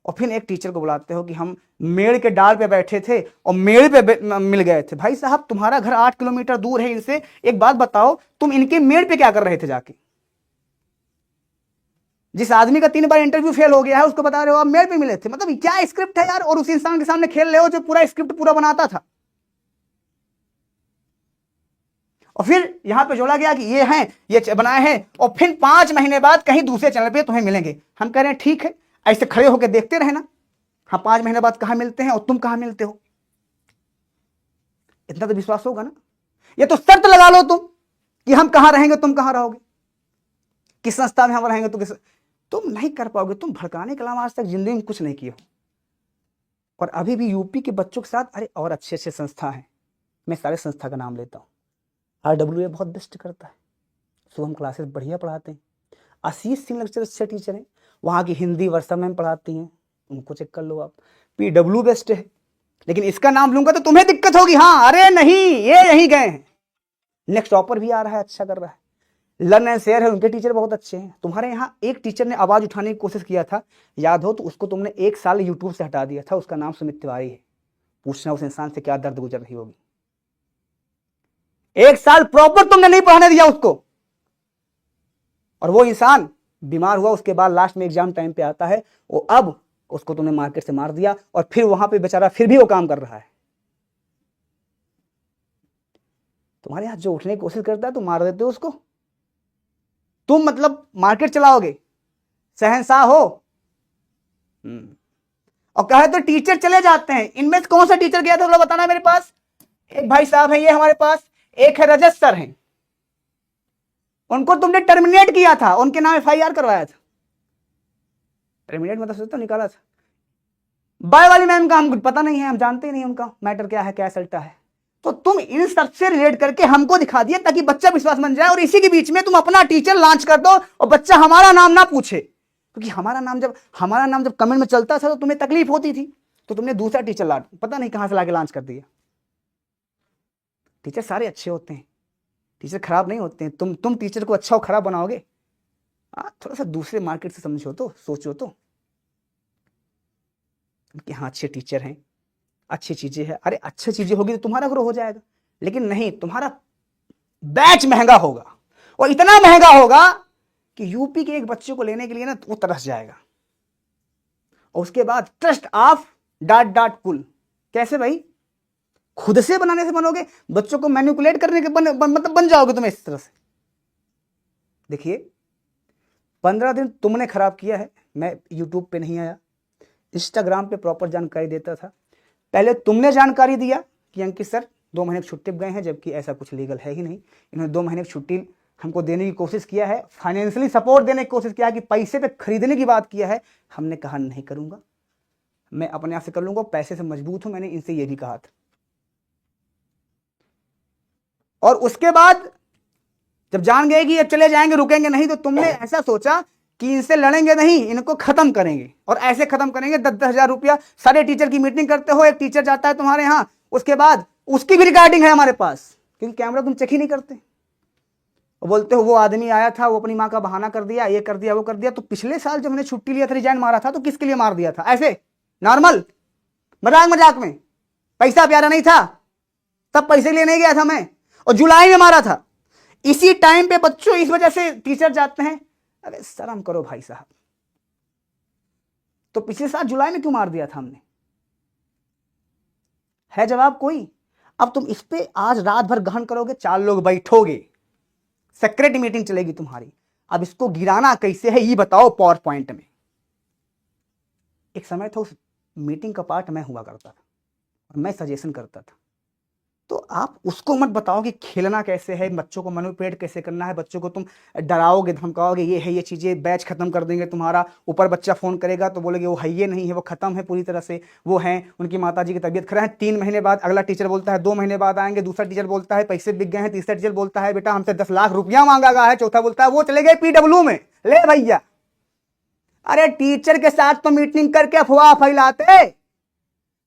A: और फिर एक टीचर को बुलाते हो कि हम मेड़ के डाल पे बैठे थे और मेड़ पे मिल गए थे। भाई साहब तुम्हारा घर 8 किलोमीटर दूर है इनसे, एक बात बताओ तुम इनके मेड़ पे क्या कर रहे थे जाके? जिस आदमी का 3 बार इंटरव्यू फेल हो गया है उसको बता रहे हो आप मेड़ पे मिले थे, मतलब क्या स्क्रिप्ट है यार? और उस इंसान के सामने खेल रहे हो जो पूरा स्क्रिप्ट पूरा बनाता था। और फिर यहां पे जोड़ा गया कि ये हैं, ये बनाए हैं, और फिर 5 महीने बाद कहीं दूसरे चैनल पे तुम्हें मिलेंगे। हम कह रहे हैं ठीक है, ऐसे खड़े होकर देखते रहना, हाँ 5 महीने बाद कहां मिलते हैं और तुम कहां मिलते हो, इतना तो विश्वास होगा ना। ये तो शर्त लगा लो तुम कि हम कहां रहेंगे तुम कहां रहोगे, किस संस्था में हम रहेंगे तो किस, तुम नहीं कर पाओगे। तुम भड़काने के अलावा आज तक जिंदगी में कुछ नहीं किए हो। और अभी भी यूपी के बच्चों के साथ, अरे और अच्छे अच्छे संस्था हैं, मैं सारे संस्था का नाम लेता हूँ। RWA बहुत बेस्ट करता है, शुभम क्लासेस बढ़िया पढ़ाते हैं, आशीष सिंह लेक्चर अच्छे टीचर हैं, वहाँ की हिंदी वर्षा मैम पढ़ाती हैं, उनको चेक कर लो आप। PW बेस्ट है, लेकिन इसका नाम लूंगा तो तुम्हें दिक्कत होगी। हाँ अरे नहीं, ये यहीं गए हैं, नेक्स्ट टॉपर भी आ रहा है, अच्छा कर रहा है। लर्न एंड शेयर है, उनके टीचर बहुत अच्छे हैं। तुम्हारे यहाँ एक टीचर ने आवाज उठाने की कोशिश किया था, याद हो तो उसको तुमने 1 साल यूट्यूब से हटा दिया था, उसका नाम सुमित तिवारी है। पूछना उस इंसान से क्या दर्द गुजर रही होगी। 1 साल प्रॉपर तुमने नहीं पढ़ाने दिया उसको, और वो इंसान बीमार हुआ, उसके बाद लास्ट में एग्जाम टाइम पे आता है, वो अब उसको तुमने मार्केट से मार दिया, और फिर वहां पे बेचारा फिर भी वो काम कर रहा है। तुम्हारे हाथ जो उठने की कोशिश करता है तुम मार देते हो उसको। तुम मतलब मार्केट चलाओगे, शहंशाह हो। और कहे तो टीचर चले जाते हैं। इनमें से कौन सा टीचर गया था थोड़ा बताना मेरे पास। एक भाई साहब है ये हमारे पास, एक है रजत सर हैं, उनको तुमने टर्मिनेट किया था, उनके नाम FIR करवाया था। टर्मिनेट मतलब सोचो निकाला था। बाय वाली मैम का हमको पता नहीं है, हम जानते ही नहीं उनका मैटर क्या है, क्या चलता है। तो तुम इन सबसे रिलेट करके हमको दिखा दिया ताकि बच्चा विश्वास बन जाए, और इसी के बीच में तुम अपना टीचर लॉन्च कर दो और बच्चा हमारा नाम ना पूछे, क्योंकि हमारा नाम जब कमेंट में चलता था तो तुम्हें तकलीफ होती थी, तो तुमने दूसरा टीचर ला पता नहीं कहां से लाके लॉन्च कर दिया। टीचर सारे अच्छे होते हैं, टीचर खराब नहीं होते हैं। तुम टीचर को अच्छा और खराब बनाओगे। थोड़ा सा दूसरे मार्केट से समझो तो, सोचो तो कि हाँ अच्छे टीचर हैं, अच्छी चीजें हैं। अरे अच्छी चीजें होगी तो तुम्हारा ग्रो हो जाएगा, लेकिन नहीं, तुम्हारा बैच महंगा होगा, और इतना महंगा होगा कि यूपी के एक बच्चे को लेने के लिए ना वो तरस जाएगा। और उसके बाद ट्रस्ट ऑफ ... कुल कैसे भाई? खुद से बनाने से बनोगे, बच्चों को मैनिपुलेट करने के मतलब बन जाओगे तुम इस तरह से। देखिए 15 दिन तुमने खराब किया है। मैं यूट्यूब पे नहीं आया, इंस्टाग्राम पे प्रॉपर जानकारी देता था। पहले तुमने जानकारी दिया कि अंकित सर 2 महीने की छुट्टी पे गए हैं, जबकि ऐसा कुछ लीगल है ही नहीं। इन्होंने 2 महीने की छुट्टी हमको देने की कोशिश किया है, फाइनेंशियली सपोर्ट देने की कोशिश किया है, कि पैसे पे खरीदने की बात किया है। हमने कहा नहीं करूंगा, मैं अपने आप से कर लूंगा, पैसे से मजबूत हूं। मैंने इनसे ये भी कहा था। और उसके बाद जब जान गए कि ये चले जाएंगे, रुकेंगे नहीं, तो तुमने ऐसा सोचा कि इनसे लड़ेंगे नहीं, इनको खत्म करेंगे। और ऐसे खत्म करेंगे 10-10 हजार रुपया। सारे टीचर की मीटिंग करते हो, एक टीचर जाता है तुम्हारे यहाँ, उसके बाद उसकी भी रिकॉर्डिंग है हमारे पास, क्योंकि कैमरा तुम चेक ही नहीं करते। और बोलते हो वो आदमी आया था, वो अपनी माँ का बहाना कर दिया, ये कर दिया, वो कर दिया। तो पिछले साल जब मैंने छुट्टी लिया था, रिजाइन मारा था, तो किसके लिए मार दिया था? ऐसे नॉर्मल मजाक में, पैसा प्यारा नहीं था, तब पैसे लिए नहीं गया था मैं, और जुलाई में मारा था। इसी टाइम पे बच्चों इस वजह से टीचर जाते हैं। अरे शर्म करो भाई साहब। तो पिछले साल जुलाई में क्यों मार दिया था हमने? है जवाब कोई? अब तुम इस पे आज रात भर गहन करोगे, 4 लोग बैठोगे, सेक्रेट मीटिंग चलेगी तुम्हारी। अब इसको गिराना कैसे है ये बताओ पावर पॉइंट में। एक समय था उस मीटिंग का पार्ट मैं हुआ करता था और मैं सजेशन करता था। तो आप उसको मत बताओ कि खेलना कैसे है, बच्चों को मैनिपुलेट कैसे करना है, बच्चों को तुम डराओगे धमकाओगे, ये है ये चीज़ें, बैच खत्म कर देंगे तुम्हारा। ऊपर बच्चा फ़ोन करेगा तो बोलेगे वो है ये नहीं है, वो खत्म है पूरी तरह से, वो हैं उनकी माताजी की तबीयत खराब है। 3 महीने बाद अगला टीचर बोलता है 2 महीने बाद आएंगे, दूसरा टीचर बोलता है पैसे बिक गए हैं, तीसरा टीचर बोलता है बेटा हमसे 10 लाख रुपया मांगा गया है, चौथा बोलता है वो चले गए PW में। ले भैया, अरे टीचर के साथ तो मीटिंग करके अफवाह फैलाते,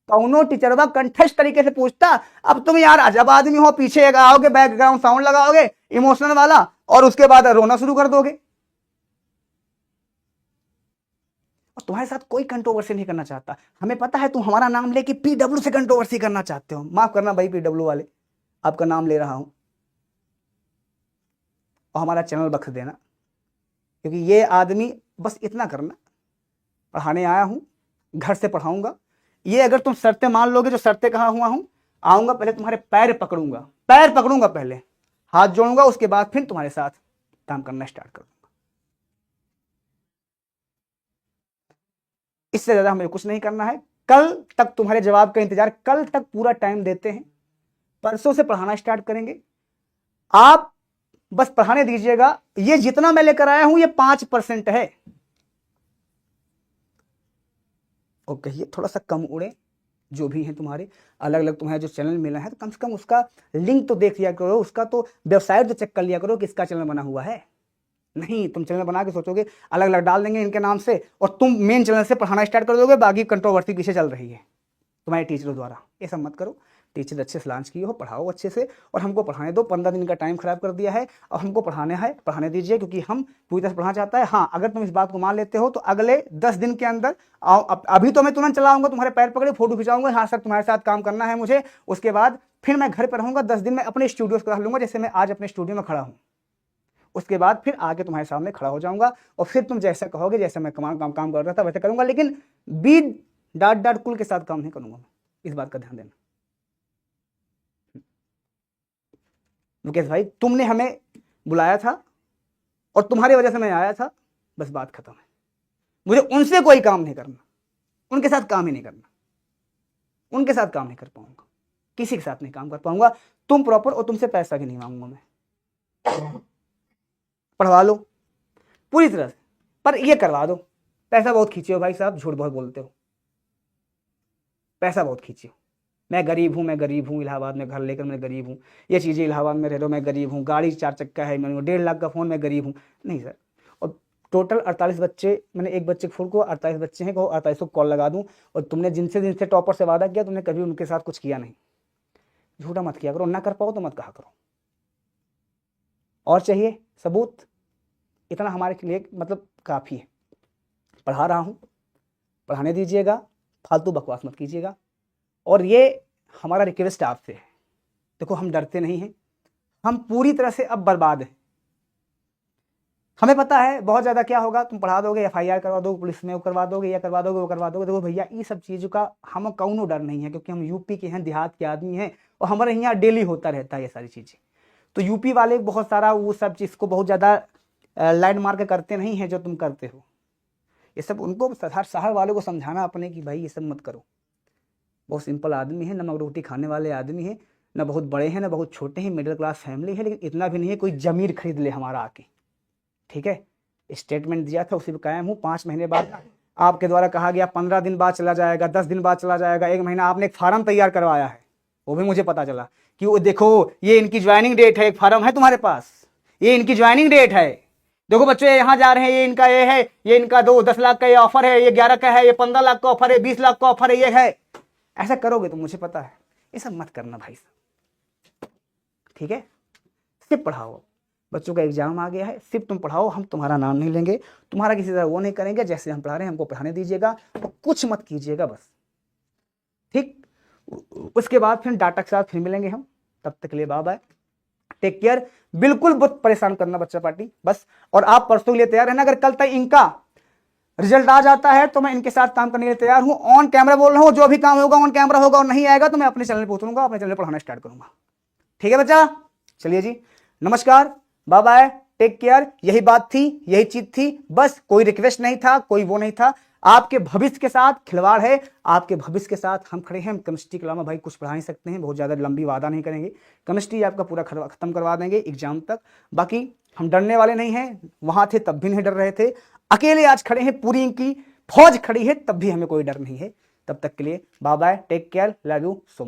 A: कौनो टीचरवा कंठस्थ तरीके से पूछता। अब तुम यार अजब आदमी हो, पीछे आओगे, बैकग्राउंड साउंड लगाओगे इमोशनल वाला, और उसके बाद रोना शुरू कर दोगे। तुम्हारे साथ कोई कंट्रोवर्सी नहीं करना चाहता। हमें पता है तुम हमारा नाम लेके पीडब्ल्यू से कंट्रोवर्सी करना चाहते हो। माफ करना भाई पीडब्ल्यू वाले, आपका नाम ले रहा हूं और हमारा चैनल बख्श देना, क्योंकि ये आदमी बस इतना करना, पढ़ाने आया हूं, घर से पढ़ाऊंगा। ये अगर तुम शर्तें मान लोगे, जो शर्तें कहा हुआ हूं, आऊंगा पहले तुम्हारे पैर पकड़ूंगा पहले, हाथ जोड़ूंगा, उसके बाद फिर तुम्हारे साथ काम करना स्टार्ट करूंगा। इससे ज्यादा हमें कुछ नहीं करना है। कल तक तुम्हारे जवाब का इंतजार, कल तक पूरा टाइम देते हैं, परसों से पढ़ाना स्टार्ट करेंगे। आप बस पढ़ाने दीजिएगा। ये जितना मैं लेकर आया हूं ये 5% है। और कहिए थोड़ा सा कम उड़े, जो भी है तुम्हारे अलग अलग तुम्हारे जो चैनल मिला है, तो कम से कम उसका लिंक तो देख लिया करो, उसका तो वेबसाइट तो चेक कर लिया करो कि इसका चैनल बना हुआ है। नहीं, तुम चैनल बना के सोचोगे अलग अलग डाल देंगे इनके नाम से और तुम मेन चैनल से पढ़ाना स्टार्ट कर दोगे, बाकी कंट्रोवर्सी पीछे चल रही है तुम्हारे टीचरों द्वारा। ये सब मत करो। टीचर अच्छे से लॉन्च किए हो, पढ़ाओ अच्छे से और हमको पढ़ाने दो। 15 दिन का टाइम खराब कर दिया है और हमको पढ़ाना है, पढ़ाने दीजिए, क्योंकि हम पूरी तरह से पढ़ाना चाहता है। हाँ, अगर तुम इस बात को मान लेते हो तो अगले 10 दिन के अंदर आओ। अभी तो मैं तुरंत चलाऊंगा, तुम्हारे पैर पकड़े फोटो खिंचाऊंगा, हाँ सर तुम्हारे साथ काम करना है मुझे। उसके बाद फिर मैं घर पर रहूंगा, 10 दिन में अपने स्टूडियो से लूंगा, जैसे मैं आज अपने स्टूडियो में खड़ा हूँ। उसके बाद फिर आके तुम्हारे सामने खड़ा हो जाऊंगा और फिर तुम जैसा कहोगे, जैसे मैं काम कर रहा था वैसे करूंगा, लेकिन बीट डाट कुल के साथ काम नहीं करूंगा मैं। इस बात का ध्यान देना। मुकेश भाई, तुमने हमें बुलाया था और तुम्हारी वजह से मैं आया था, बस बात खत्म है। मुझे उनसे कोई काम नहीं करना, उनके साथ काम ही नहीं करना, उनके साथ काम नहीं कर पाऊंगा, किसी के साथ नहीं काम कर पाऊंगा। तुम प्रॉपर, और तुमसे पैसा भी नहीं मांगूंगा मैं। पढ़वा लो पूरी तरह से, पर ये करवा दो। पैसा बहुत खींचे हो भाई साहब, झूठ बहुत बोलते हो, पैसा बहुत खींचे हो। मैं गरीब हूँ, इलाहाबाद में घर लेकर मैं गरीब हूँ, ये चीज़ें इलाहाबाद में रह रहा हूँ, मैं गरीब हूँ, गाड़ी 4 चक्का है, मैंने 1.5 लाख का फ़ोन, मैं गरीब हूँ। नहीं सर। और टोटल 48 बच्चे, मैंने एक बच्चे के फुल को 48 बच्चे हैं, को 48 को कॉल लगा दूँ। और तुमने जिनसे टॉपर से वादा किया, तुमने कभी उनके साथ कुछ किया नहीं। झूठा मत किया करो, ना कर पाओ तो मत कहा करो। और चाहिए सबूत, इतना हमारे लिए मतलब काफ़ी है। पढ़ा रहा हूँ, पढ़ाने दीजिएगा, फालतू बकवास मत कीजिएगा। और ये हमारा रिक्वेस्ट आपसे है। देखो, हम डरते नहीं हैं, हम पूरी तरह से अब बर्बाद हैं। हमें पता है बहुत ज़्यादा क्या होगा, तुम पढ़ा दोगे, FIR करवा दोगे, पुलिस में वो करवा दोगे, या करवा दोगे वो करवा दोगे। देखो भैया, ये सब चीज़ों का हम कौनो डर नहीं है, क्योंकि हम यूपी के हैं, देहात के आदमी हैं, और हमारे यहाँ डेली होता रहता है ये सारी चीज़ें। तो यूपी वाले बहुत सारा वो सब चीज़ को बहुत ज़्यादा लाइन मार के करते नहीं हैं जो तुम करते हो। ये सब उनको शहर वालों को समझाना अपने कि भाई ये सब मत करो। बहुत सिंपल आदमी है, नमक रोटी खाने वाले आदमी है, ना बहुत बड़े हैं ना बहुत छोटे हैं, मिडिल क्लास फैमिली है, लेकिन इतना भी नहीं है कोई ज़मीर खरीद ले हमारा आके। ठीक है, स्टेटमेंट दिया था, उसी पर कायम हूँ। 5 महीने बाद आपके द्वारा कहा गया 15 दिन बाद चला जाएगा, 10 दिन बाद चला जाएगा, 1 महीना आपने एक फार्म तैयार करवाया है, वो भी मुझे पता चला कि वो देखो ये इनकी ज्वाइनिंग डेट है। एक फार्म है तुम्हारे पास, ये इनकी ज्वाइनिंग डेट है। देखो बच्चों, ये यहाँ जा रहे हैं, ये इनका ये है, ये इनका 10 लाख का ये ऑफर है, ये 11 का है, ये 15 लाख का ऑफर है, 20 लाख का ऑफर है, ये है। ऐसा करोगे तो मुझे पता है। ये सब मत करना भाई साहब, ठीक है। सिर्फ पढ़ाओ, बच्चों का एग्जाम आ गया है, सिर्फ तुम पढ़ाओ। हम तुम्हारा नाम नहीं लेंगे, तुम्हारा किसी तरह वो नहीं करेंगे। जैसे हम पढ़ा रहे हैं हमको पढ़ाने दीजिएगा और कुछ मत कीजिएगा बस, ठीक। उसके बाद फिर डाटा के साथ फिर मिलेंगे हम। तब तक के लिए बाय बाय, टेक केयर। बिल्कुल बहुत परेशान करना बच्चा पार्टी बस। और आप परसों के लिए तैयार रहना। अगर कल तक इनका रिजल्ट आ जाता है तो मैं इनके साथ काम करने के लिए तैयार हूं। ऑन कैमरा बोल रहा हूं, जो भी काम होगा ऑन कैमरा होगा, और नहीं आएगा तो मैं अपने चैनल पर उतरूंगा, अपने चैनल पर पढ़ाना स्टार्ट करूंगा। ठीक है बच्चा, चलिए जी, नमस्कार, बाय बाय, टेक केयर। यही बात थी, यही चीज थी बस। कोई रिक्वेस्ट नहीं था, कोई वो नहीं था। आपके भविष्य के साथ खिलवाड़ है, आपके भविष्य के साथ हम खड़े हैं। हम केमिस्ट्री के अलावा भाई कुछ पढ़ा नहीं सकते हैं, बहुत ज़्यादा लंबी वादा नहीं करेंगे। केमिस्ट्री आपका पूरा खत्म करवा देंगे एग्जाम तक। बाकी हम डरने वाले नहीं हैं, वहाँ थे तब भी नहीं डर रहे थे, अकेले आज खड़े हैं, पूरी इनकी फौज खड़ी है तब भी हमें कोई डर नहीं है। तब तक के लिए bye bye, take care, love you so much.